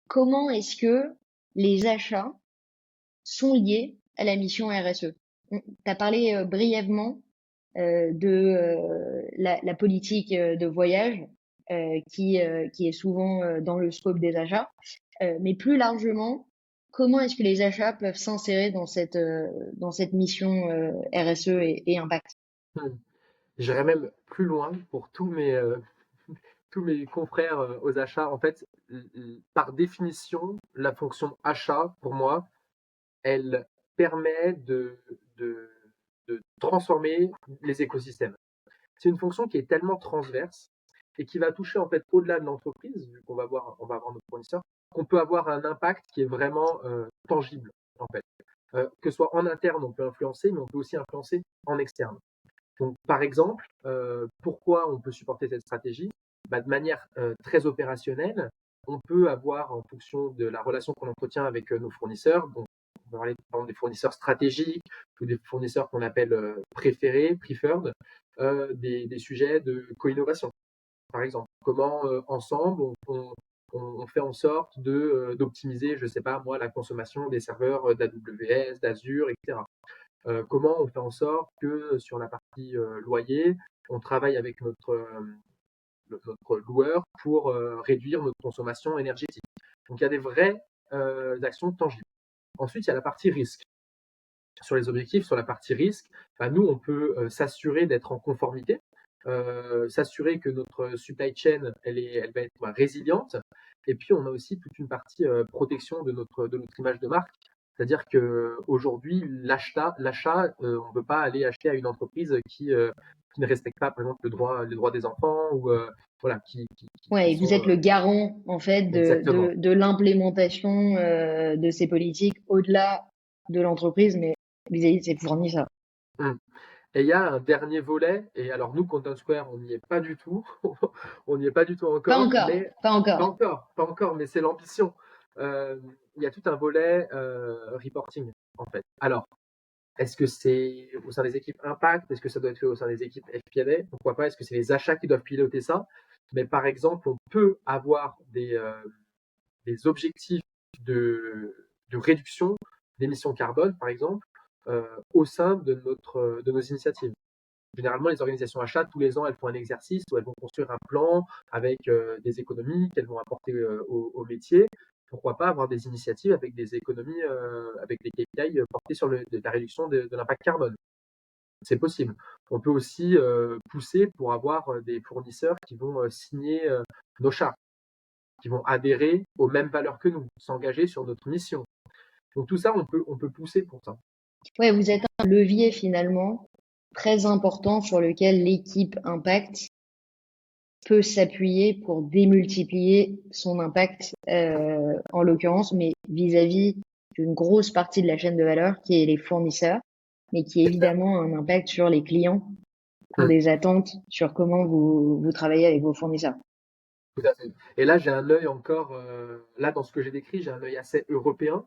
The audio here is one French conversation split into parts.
comment est-ce que les achats sont liés à la mission RSE? Tu as parlé brièvement de la politique de voyage qui est souvent dans le scope des achats. Mais plus largement, comment est-ce que les achats peuvent s'insérer dans cette mission RSE et impact? Hmm. J'irais même plus loin pour tous mes confrères aux achats. En fait, par définition, la fonction achat, pour moi, elle permet de, de transformer les écosystèmes. C'est une fonction qui est tellement transverse et qui va toucher en fait au-delà de l'entreprise, vu on va avoir nos fournisseurs, qu'on peut avoir un impact qui est vraiment tangible en fait. Que ce soit en interne, on peut influencer, mais on peut aussi influencer en externe. Donc, par exemple, pourquoi on peut supporter cette stratégie? Bah, de manière très opérationnelle, on peut avoir, en fonction de la relation qu'on entretient avec nos fournisseurs, donc on va parler par exemple des fournisseurs stratégiques ou des fournisseurs qu'on appelle préférés, preferred, des sujets de co-innovation, par exemple. Comment ensemble on fait en sorte d'optimiser, je ne sais pas moi, la consommation des serveurs d'AWS, d'Azure, etc. Comment on fait en sorte que sur la partie loyer, on travaille avec notre loueur pour réduire notre consommation énergétique. Donc il y a des vraies actions tangibles. Ensuite, il y a la partie risque. Sur les objectifs, sur la partie risque, bah, nous, on peut s'assurer d'être en conformité, s'assurer que notre supply chain, elle va être résiliente. Et puis, on a aussi toute une partie protection de notre image de marque. C'est-à-dire qu'aujourd'hui, on ne peut pas aller acheter à une entreprise qui ne respecte pas, par exemple, les droits des enfants ou voilà, qui Ouais, et vous sont êtes le garant en fait exactement. de l'implémentation de ces politiques au-delà de l'entreprise, mais vis-à-vis de ses fournisseurs. Mm. Et il y a un dernier volet, et alors nous, Content Square, on n'y est pas du tout, on n'y est pas du tout Pas encore, encore, mais pas encore. pas encore, mais c'est l'ambition. Il y a tout un volet reporting, en fait. Alors, est-ce que c'est au sein des équipes Impact? Est-ce que ça doit être fait au sein des équipes FP&A? Pourquoi pas? Est-ce que c'est les achats qui doivent piloter ça? Mais par exemple, on peut avoir des objectifs de réduction d'émissions carbone, par exemple, au sein de nos initiatives. Généralement, les organisations achats, tous les ans, elles font un exercice où elles vont construire un plan avec des économies qu'elles vont apporter au métier. Pourquoi pas avoir des initiatives avec des économies, avec des KPI portés sur la réduction de l'impact carbone? C'est possible. On peut aussi pousser pour avoir des fournisseurs qui vont signer nos chartes, qui vont adhérer aux mêmes valeurs que nous, s'engager sur notre mission. Donc tout ça, on peut pousser pour ça. Ouais, vous êtes un levier finalement très important sur lequel l'équipe Impact peut s'appuyer pour démultiplier son impact, en l'occurrence, mais vis-à-vis d'une grosse partie de la chaîne de valeur qui est les fournisseurs, mais qui est évidemment un impact sur les clients qui ont Hum, des attentes sur comment vous travaillez avec vos fournisseurs. tout à fait. Et là, j'ai un œil encore, là, dans ce que j'ai décrit, j'ai un œil assez européen.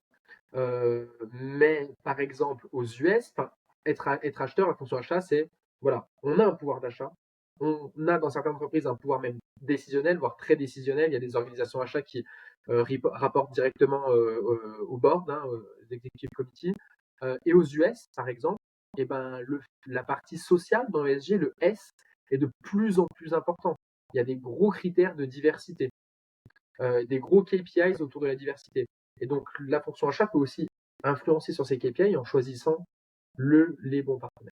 Mais par exemple, aux US, enfin, être acheteur, la fonction achat, c'est, voilà, on a un pouvoir d'achat. On a dans certaines entreprises un pouvoir même décisionnel, voire très décisionnel. Il y a des organisations achats qui rapportent directement au board, hein, aux executive committee. Et aux US, par exemple, eh ben, la partie sociale dans le SG, le S, est de plus en plus important. Il y a des gros critères de diversité, des gros KPIs autour de la diversité. Et donc, la fonction achat peut aussi influencer sur ces KPI en choisissant les bons partenaires.